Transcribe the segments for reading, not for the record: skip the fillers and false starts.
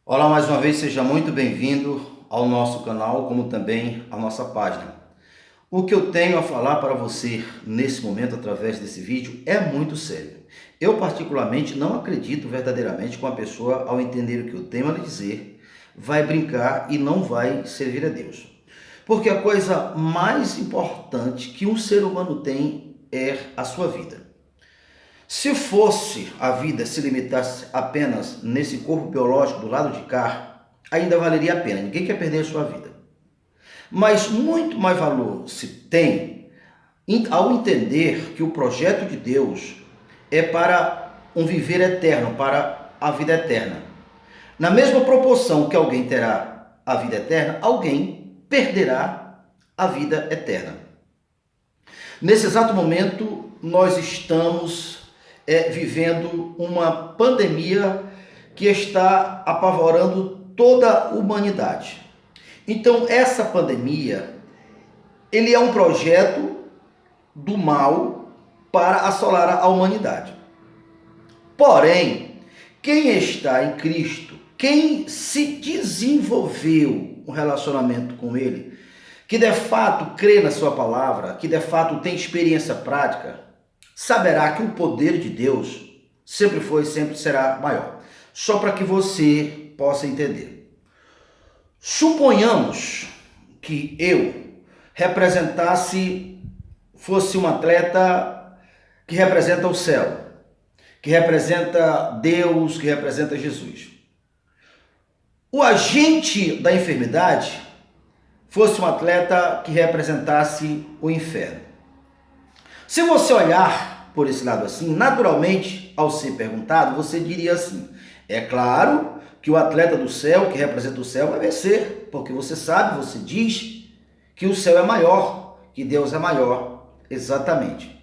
Olá, mais uma vez, seja muito bem-vindo ao nosso canal, como também à nossa página. O que eu tenho a falar para você nesse momento, através desse vídeo, é muito sério. Eu, particularmente, não acredito verdadeiramente que uma pessoa, ao entender o que eu tenho a lhe dizer, vai brincar e não vai servir a Deus. Porque a coisa mais importante que um ser humano tem é a sua vida. Se fosse a vida se limitasse apenas nesse corpo biológico do lado de cá, ainda valeria a pena. Ninguém quer perder a sua vida. Mas muito mais valor se tem ao entender que o projeto de Deus é para um viver eterno, para a vida eterna. Na mesma proporção que alguém terá a vida eterna, alguém perderá a vida eterna. Nesse exato momento, nós estamos vivendo uma pandemia que está apavorando toda a humanidade. Então, essa pandemia, ele é um projeto do mal para assolar a humanidade. Porém, quem está em Cristo, quem se desenvolveu um relacionamento com Ele, que de fato crê na sua palavra, que de fato tem experiência prática, saberá que o poder de Deus sempre foi e sempre será maior. Só para que você possa entender. Suponhamos que eu fosse um atleta que representa o céu, que representa Deus, que representa Jesus. O agente da enfermidade fosse um atleta que representasse o inferno. Se você olhar por esse lado assim, naturalmente, ao ser perguntado, você diria assim: é claro que o atleta do céu, que representa o céu, vai vencer, porque você sabe, você diz que o céu é maior, que Deus é maior. Exatamente.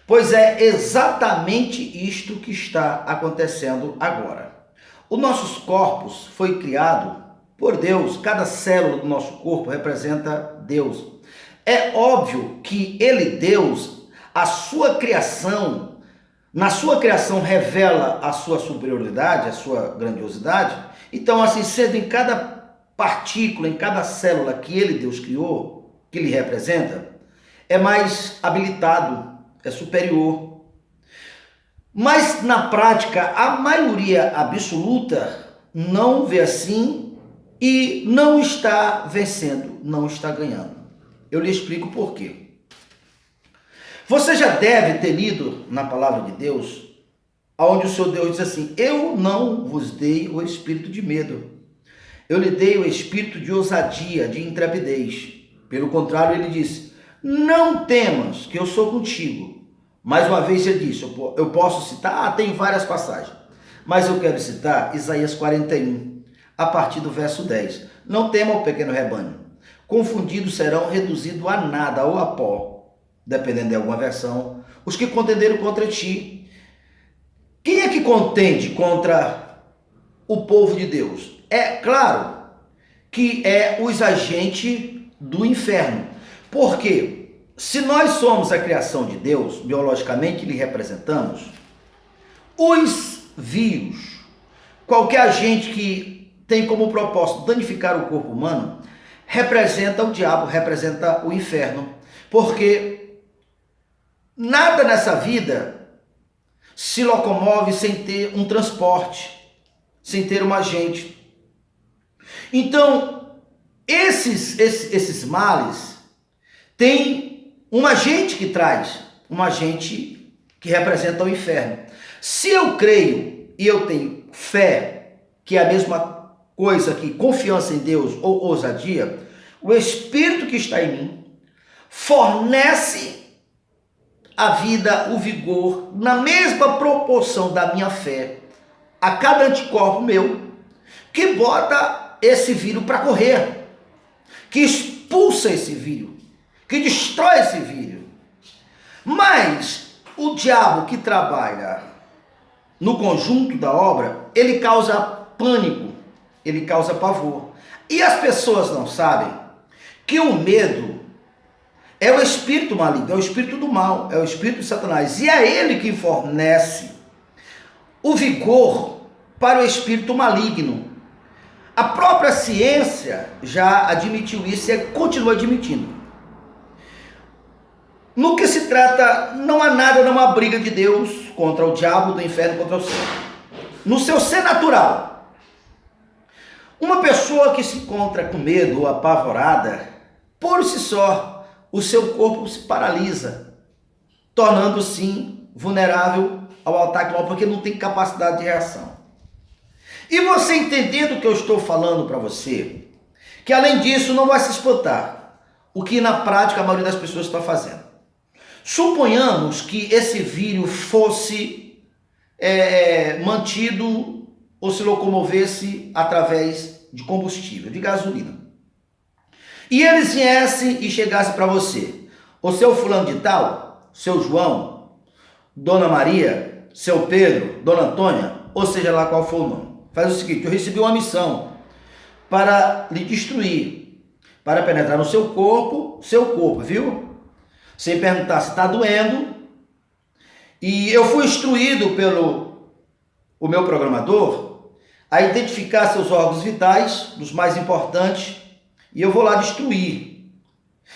Pois é exatamente isto que está acontecendo agora. Os nossos corpos foi criado por Deus, cada célula do nosso corpo representa Deus. É óbvio que Ele, Deus, a sua criação, na sua criação revela a sua superioridade, a sua grandiosidade. Então, assim sendo, em cada partícula, em cada célula que Ele, Deus, criou, que Ele representa, é mais habilitado, é superior. Mas, na prática, a maioria absoluta não vê assim e não está vencendo, não está ganhando. Eu lhe explico por quê. Você já deve ter lido na palavra de Deus, onde o Senhor Deus diz assim: eu não vos dei o espírito de medo, eu lhe dei o espírito de ousadia, de intrepidez. Pelo contrário, ele disse: não temas, que eu sou contigo. Mais uma vez ele disse, eu posso citar, tem várias passagens, mas eu quero citar Isaías 41, a partir do verso 10. Não tema o pequeno rebanho, confundidos serão reduzidos a nada ou a pó, dependendo de alguma versão, os que contenderam contra ti. Quem é que contende contra o povo de Deus? É claro que é os agentes do inferno. Por quê? Se nós somos a criação de Deus, biologicamente lhe representamos, os vírus, qualquer agente que tem como propósito danificar o corpo humano, representa o diabo, representa o inferno. Porque nada nessa vida se locomove sem ter um transporte, sem ter um agente. Então, esses males têm um agente que traz, um agente que representa o inferno. Se eu creio e eu tenho fé, que é a mesma coisa que confiança em Deus ou ousadia, o Espírito que está em mim fornece a vida, o vigor, na mesma proporção da minha fé, a cada anticorpo meu, que bota esse vírus para correr, que expulsa esse vírus, que destrói esse vírus. Mas o diabo que trabalha no conjunto da obra, ele causa pânico, ele causa pavor. E as pessoas não sabem que o medo é o espírito maligno, é o espírito do mal, é o espírito de Satanás. E é ele que fornece o vigor para o espírito maligno. A própria ciência já admitiu isso e continua admitindo. No que se trata, não há nada, não há briga de Deus contra o diabo, do inferno contra o céu. No seu ser natural, uma pessoa que se encontra com medo ou apavorada, por si só, o seu corpo se paralisa, tornando-se vulnerável ao ataque mal, porque não tem capacidade de reação. E você entendendo o que eu estou falando para você, que além disso não vai se espantar, o que na prática a maioria das pessoas está fazendo. Suponhamos que esse vírus fosse mantido ou se locomovesse através de combustível, de gasolina. E eles viessem e chegassem para você, o seu fulano de tal, seu João, Dona Maria, seu Pedro, Dona Antônia, ou seja lá qual for o nome. Faz o seguinte, eu recebi uma missão para lhe destruir, para penetrar no seu corpo, viu? Sem perguntar se está doendo. E eu fui instruído pelo o meu programador a identificar seus órgãos vitais, os mais importantes, e eu vou lá destruir.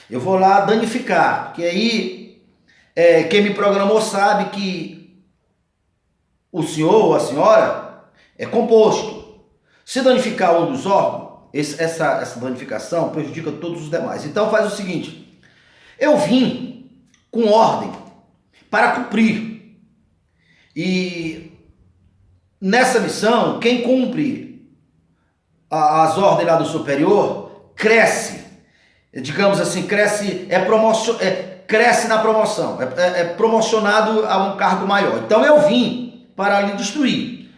Eu vou lá danificar, que aí quem me programou sabe que o senhor ou a senhora é composto. Se danificar um dos órgãos, essa danificação prejudica todos os demais. Então faz o seguinte, eu vim com ordem para cumprir. E nessa missão, quem cumpre as ordens lá do superior, cresce. Digamos assim, cresce na promoção, é promocionado a um cargo maior. Então eu vim para lhe destruir.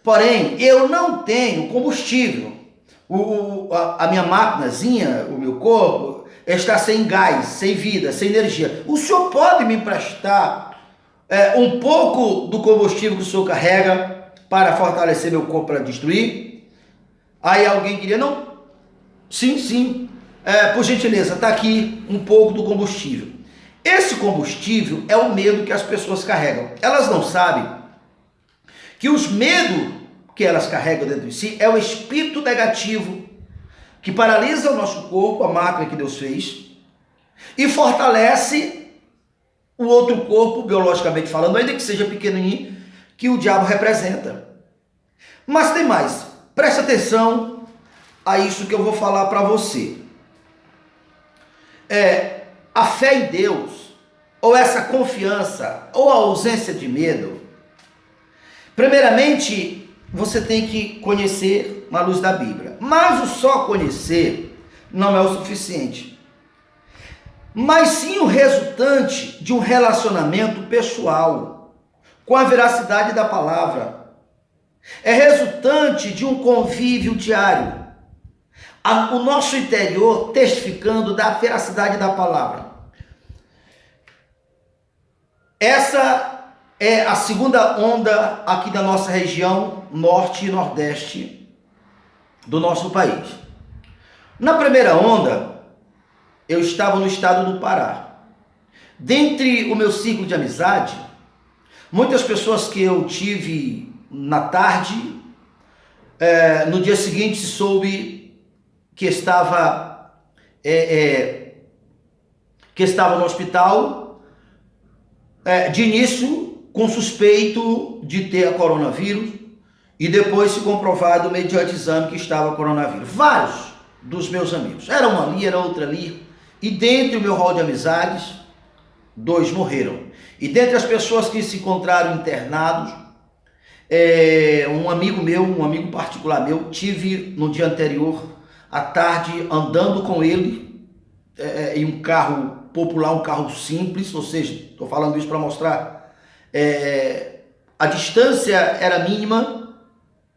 Porém, eu não tenho combustível. A minha maquinazinha, o meu corpo, está sem gás, sem vida, sem energia. O senhor pode me emprestar um pouco do combustível que o senhor carrega para fortalecer meu corpo para destruir? Aí alguém diria, não, sim, por gentileza, está aqui um pouco do combustível. Esse combustível é o medo que as pessoas carregam. Elas não sabem que os medos que elas carregam dentro de si é o espírito negativo que paralisa o nosso corpo, a máquina que Deus fez, e fortalece o outro corpo, biologicamente falando, ainda que seja pequenininho, que o diabo representa. Mas tem mais, preste atenção a isso que eu vou falar para você. A fé em Deus, ou essa confiança, ou a ausência de medo, primeiramente, você tem que conhecer na luz da Bíblia. Mas o só conhecer não é o suficiente. Mas sim o resultante de um relacionamento pessoal com a veracidade da palavra. É resultante de um convívio diário. O nosso interior testificando da veracidade da palavra. Essa é a segunda onda aqui da nossa região norte e nordeste do nosso país. Na primeira onda, eu estava no estado do Pará. Dentre o meu ciclo de amizade, muitas pessoas que eu tive na tarde, no dia seguinte se soube que estava no hospital, de início com suspeito de ter a coronavírus e depois se comprovado mediante exame que estava coronavírus. Vários dos meus amigos, era um ali, era outro ali, e dentre o meu rol de amizades, 2 morreram. E dentre as pessoas que se encontraram internados, um amigo meu, um amigo particular meu, tive no dia anterior, à tarde, andando com ele em um carro popular, um carro simples, ou seja, estou falando isso para mostrar, a distância era mínima,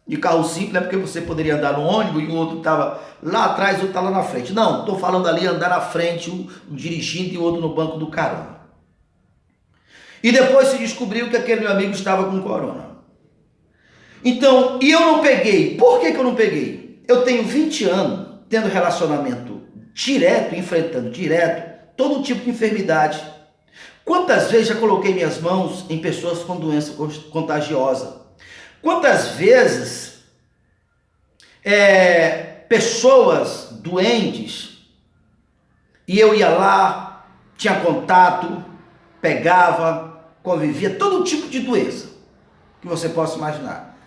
de carro simples, porque você poderia andar no ônibus e o outro estava lá atrás, o outro está lá na frente. Não, estou falando ali andar na frente, um dirigindo e o outro no banco do carona. E depois se descobriu que aquele meu amigo estava com corona. Então, e eu não peguei. Por que eu não peguei? Eu tenho 20 anos tendo relacionamento direto, enfrentando direto todo tipo de enfermidade. Quantas vezes já coloquei minhas mãos em pessoas com doença contagiosa? Quantas vezes pessoas doentes, e eu ia lá, tinha contato, pegava, convivia, todo tipo de doença que você possa imaginar.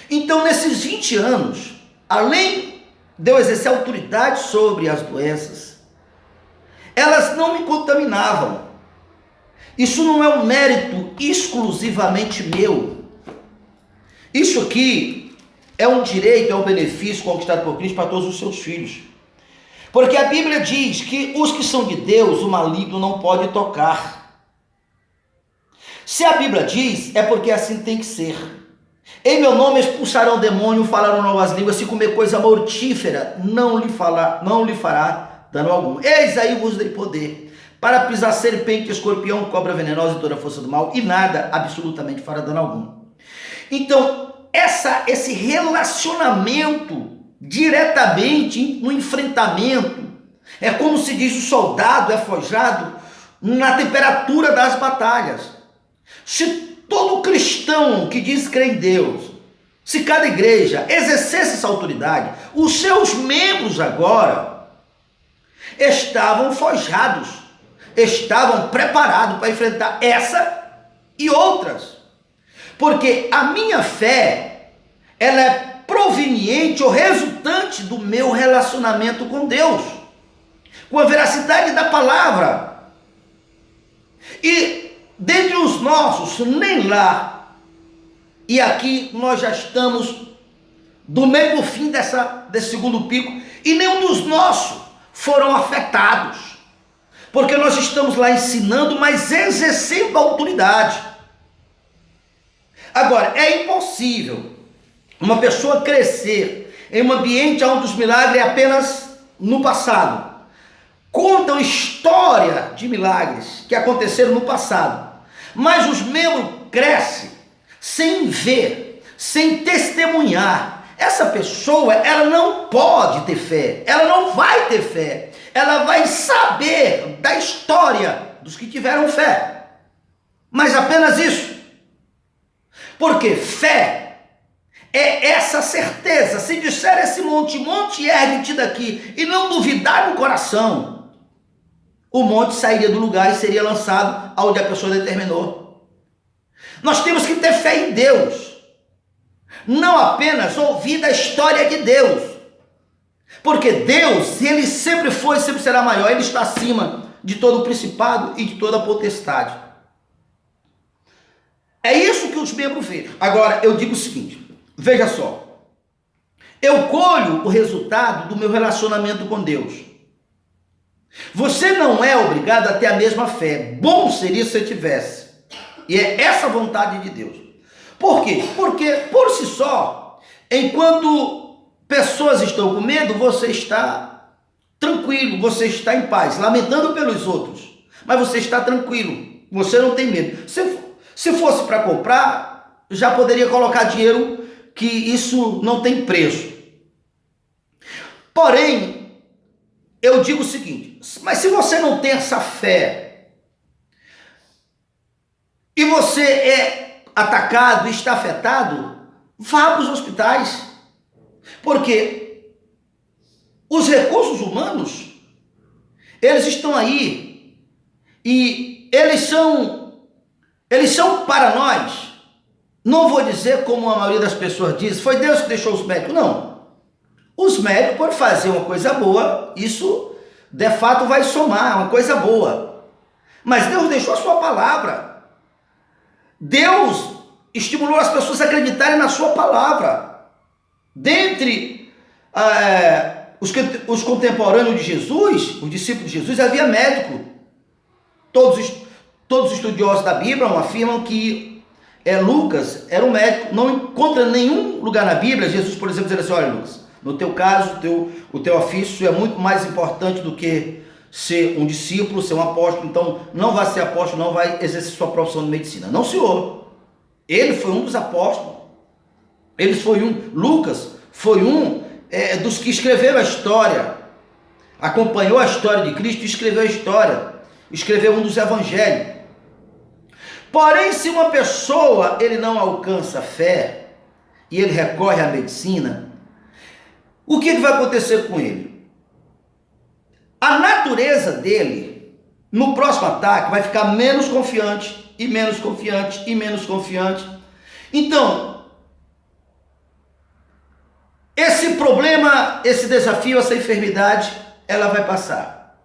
Então, nesses 20 anos, além de eu exercer autoridade sobre as doenças, elas não me contaminavam. Isso não é um mérito exclusivamente meu. Isso aqui é um direito, é um benefício conquistado por Cristo para todos os seus filhos. Porque a Bíblia diz que os que são de Deus, o maligno não pode tocar. Se a Bíblia diz, é porque assim tem que ser. Em meu nome expulsarão demônio, falarão novas línguas, se comer coisa mortífera, não lhe fará dano algum. Eis aí vos dei poder, para pisar serpente, escorpião, cobra venenosa e toda a força do mal, e nada absolutamente fará dano algum. Então, esse relacionamento diretamente no enfrentamento, é como se diz, o soldado é forjado na temperatura das batalhas. Se todo cristão que diz crer em Deus, se cada igreja exercesse essa autoridade, os seus membros agora estavam forjados, estavam preparados para enfrentar essa e outras. Porque a minha fé, ela é proveniente ou resultante do meu relacionamento com Deus, com a veracidade da palavra. E dentre os nossos, nem lá, e aqui nós já estamos do meio do fim desse segundo pico, e nenhum dos nossos foram afetados, porque nós estamos lá ensinando, mas exercendo a autoridade. Agora, é impossível uma pessoa crescer em um ambiente onde os milagres é apenas no passado. Contam história de milagres que aconteceram no passado, mas os membros crescem sem ver, sem testemunhar. Essa pessoa, ela não pode ter fé, ela não vai ter fé, ela vai saber da história dos que tiveram fé, mas apenas isso. Porque fé é essa certeza. Se disser esse monte, ergue-te daqui, e não duvidar no coração, o monte sairia do lugar e seria lançado aonde a pessoa determinou. Nós temos que ter fé em Deus, não apenas ouvir da história de Deus, porque Deus, ele sempre foi e sempre será maior, ele está acima de todo o principado e de toda a potestade. É isso que os membros veem. Agora, eu digo o seguinte, veja só, eu colho o resultado do meu relacionamento com Deus. Você não é obrigado a ter a mesma fé. Bom seria se você tivesse. E é essa a vontade de Deus. Por quê? Porque, por si só, enquanto pessoas estão com medo, você está tranquilo, você está em paz, lamentando pelos outros, mas você está tranquilo, você não tem medo. Se fosse para comprar, já poderia colocar dinheiro, que isso não tem preço. Porém, eu digo o seguinte, mas se você não tem essa fé, e você é atacado, está afetado, vá para os hospitais, porque os recursos humanos, eles estão aí, e eles são para nós. Não vou dizer como a maioria das pessoas diz, foi Deus que deixou os médicos, não. Os médicos, por fazer uma coisa boa, isso de fato vai somar, uma coisa boa. Mas Deus deixou a sua palavra. Deus estimulou as pessoas a acreditarem na sua palavra. Dentre os contemporâneos de Jesus, os discípulos de Jesus, havia médico. Todos os estudiosos da Bíblia afirmam que Lucas era um médico. Não encontra nenhum lugar na Bíblia Jesus, por exemplo, dizendo assim, olha Lucas, no teu caso, o teu ofício é muito mais importante do que ser um discípulo, ser um apóstolo, então não vai ser apóstolo, não vai exercer sua profissão de medicina. Não, senhor. Ele foi um dos apóstolos. Lucas foi um dos que escreveram a história, acompanhou a história de Cristo e escreveu a história, escreveu um dos evangelhos. Porém, se uma pessoa ele não alcança fé e ele recorre à medicina, o que vai acontecer com ele? A natureza dele, no próximo ataque, vai ficar menos confiante, e menos confiante, e menos confiante. Então, esse problema, esse desafio, essa enfermidade, ela vai passar.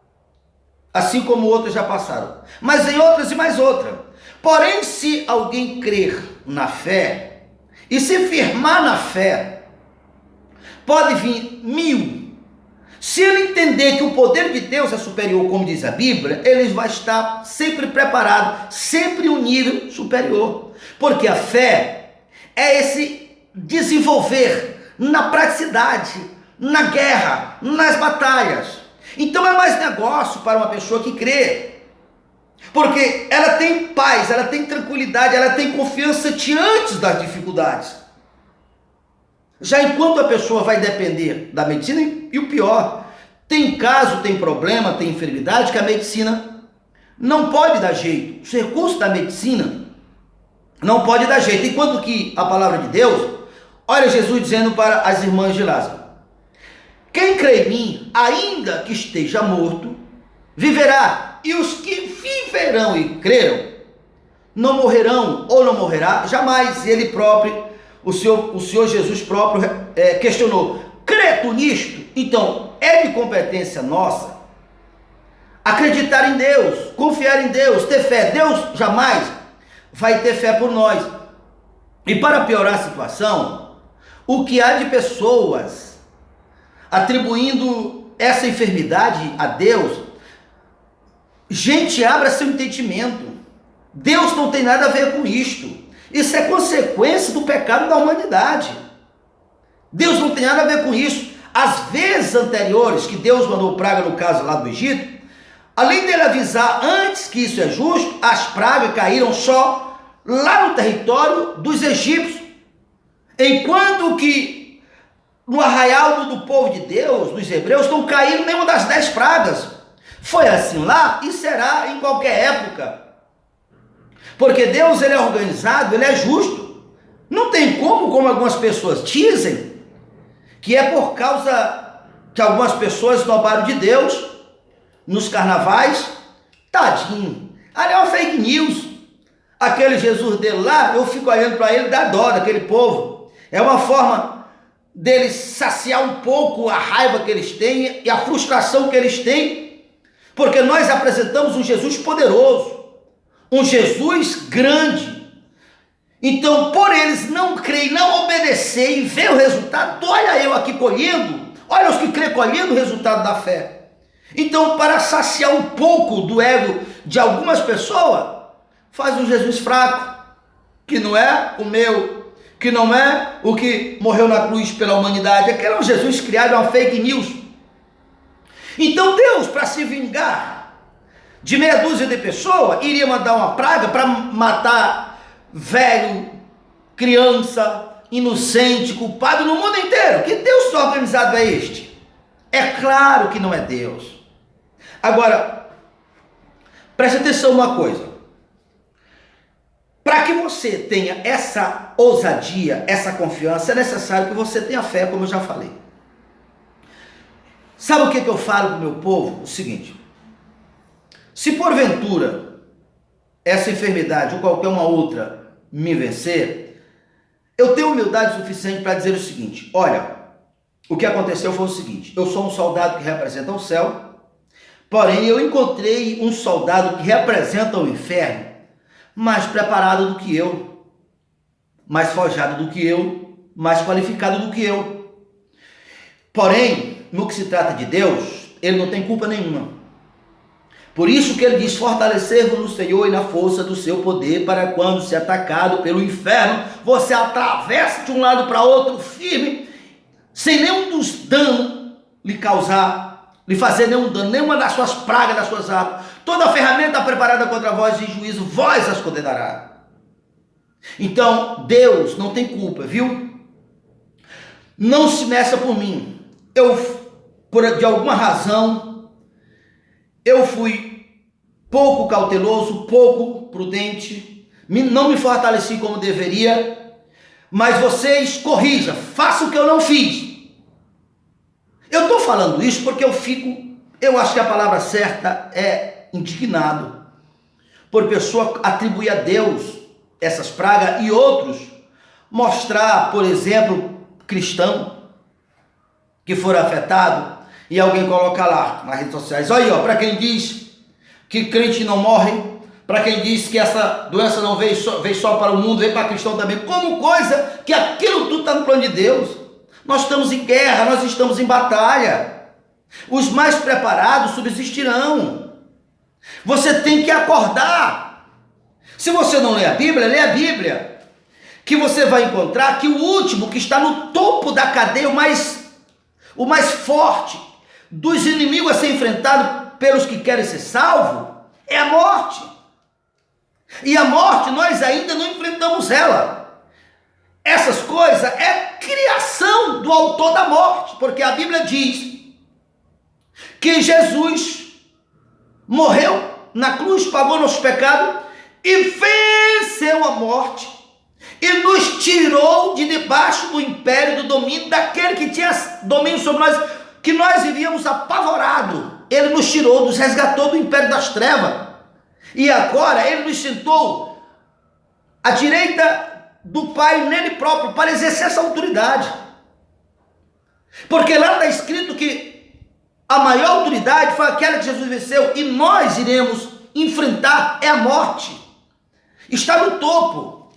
Assim como outras já passaram. Mas em outras e mais outra. Porém, se alguém crer na fé, e se firmar na fé, pode vir 1000. Se ele entender que o poder de Deus é superior, como diz a Bíblia, ele vai estar sempre preparado, sempre um nível superior. Porque a fé é esse desenvolver na praticidade, na guerra, nas batalhas. Então é mais negócio para uma pessoa que crê. Porque ela tem paz, ela tem tranquilidade, ela tem confiança diante das dificuldades. Já enquanto a pessoa vai depender da medicina, e o pior, tem caso, tem problema, tem enfermidade que a medicina não pode dar jeito. Os recursos da medicina não pode dar jeito. Enquanto que a palavra de Deus, olha Jesus dizendo para as irmãs de Lázaro: quem crê em mim, ainda que esteja morto, viverá. E os que viverão e creram, não morrerão ou não morrerá jamais. E ele próprio, o Senhor Jesus próprio questionou: crê tu nisto? Então, é de competência nossa acreditar em Deus, confiar em Deus, ter fé. Deus jamais vai ter fé por nós. E para piorar a situação, o que há de pessoas atribuindo essa enfermidade a Deus, gente, abra seu entendimento. Deus não tem nada a ver com isto. Isso é consequência do pecado da humanidade. Deus não tem nada a ver com isso. As vezes anteriores que Deus mandou praga, no caso lá do Egito, além dele avisar antes que isso é justo, as pragas caíram só lá no território dos egípcios. Enquanto que no arraial do povo de Deus, dos hebreus, não caíram nenhuma das 10 pragas. Foi assim lá e será em qualquer época. Porque Deus, ele é organizado, ele é justo. Não tem como algumas pessoas dizem, que é por causa que algumas pessoas esnobaram de Deus nos carnavais. Tadinho, ali é uma fake news. Aquele Jesus dele lá, eu fico olhando para ele, dá dó daquele povo. É uma forma deles saciar um pouco a raiva que eles têm e a frustração que eles têm, porque nós apresentamos um Jesus poderoso, um Jesus grande. Então, por eles não crer, não obedecer e ver o resultado, olha eu aqui colhendo, olha os que creem colhendo o resultado da fé. Então, para saciar um pouco do ego de algumas pessoas, faz um Jesus fraco, que não é o meu, que não é o que morreu na cruz pela humanidade. Aquele é um Jesus criado, é uma fake news. Então Deus, para se vingar de meia dúzia de pessoas, iria mandar uma praga para matar velho, criança, inocente, culpado no mundo inteiro. Que Deus organizado é este? É claro que não é Deus. Agora, preste atenção uma coisa. Para que você tenha essa ousadia, essa confiança, é necessário que você tenha fé, como eu já falei. Sabe o que eu falo para o meu povo? O seguinte: se porventura essa enfermidade ou qualquer uma outra me vencer, eu tenho humildade suficiente para dizer o seguinte: olha, o que aconteceu foi o seguinte, eu sou um soldado que representa o céu, porém eu encontrei um soldado que representa o inferno, mais preparado do que eu, mais forjado do que eu, mais qualificado do que eu. Porém, no que se trata de Deus, ele não tem culpa nenhuma. Por isso que ele diz: fortalecer-vos no Senhor e na força do seu poder, para quando se atacado pelo inferno, você atravessa de um lado para outro firme, sem nenhum dos danos lhe causar, lhe fazer nenhum dano, nenhuma das suas pragas, das suas armas. Toda a ferramenta preparada contra vós em juízo, vós as condenará. Então, Deus não tem culpa, viu? Não se meça por mim. De alguma razão, eu fui pouco cauteloso, pouco prudente, não me fortaleci como deveria, mas vocês corrijam, façam o que eu não fiz. falando isso porque eu acho que a palavra certa é indignado por pessoa atribuir a Deus essas pragas e outros mostrar, por exemplo, cristão que for afetado e alguém coloca lá nas redes sociais, olha aí, ó, para quem diz que crente não morre, para quem diz que essa doença não veio só para o mundo, veio para cristão também, como coisa que aquilo tudo está no plano de Deus. Nós estamos em guerra, nós estamos em batalha. Os mais preparados subsistirão. Você tem que acordar. Se você não lê a Bíblia, lê a Bíblia, que você vai encontrar que o último, que está no topo da cadeia, o mais forte dos inimigos a ser enfrentado pelos que querem ser salvos, é a morte. E a morte, nós ainda não enfrentamos ela. Essas coisas é criação do autor da morte, porque a Bíblia diz que Jesus morreu na cruz, pagou nosso pecado e venceu a morte e nos tirou de debaixo do império, do domínio daquele que tinha domínio sobre nós, que nós vivíamos apavorados. Ele nos tirou, nos resgatou do império das trevas e agora ele nos sentou à direita do Pai nele próprio para exercer essa autoridade, porque lá está escrito que a maior autoridade foi aquela que Jesus venceu e nós iremos enfrentar é a morte. Está no topo.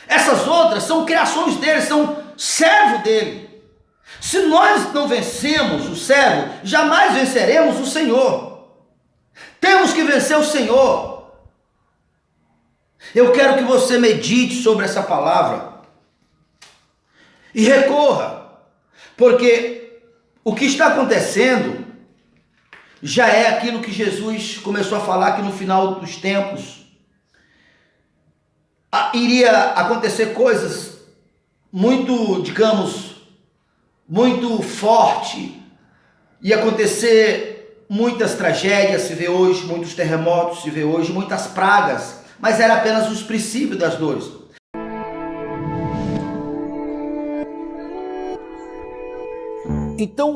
Essas outras são criações dele, são servo dele. Se nós não vencemos o servo, jamais venceremos o Senhor. Temos que vencer o Senhor. Eu quero que você medite sobre essa palavra e recorra, porque o que está acontecendo já é aquilo que Jesus começou a falar que no final dos tempos iria acontecer coisas muito, digamos, muito forte, ia acontecer muitas tragédias, se vê hoje, muitos terremotos, se vê hoje, muitas pragas, mas era apenas os princípios das dores. Então,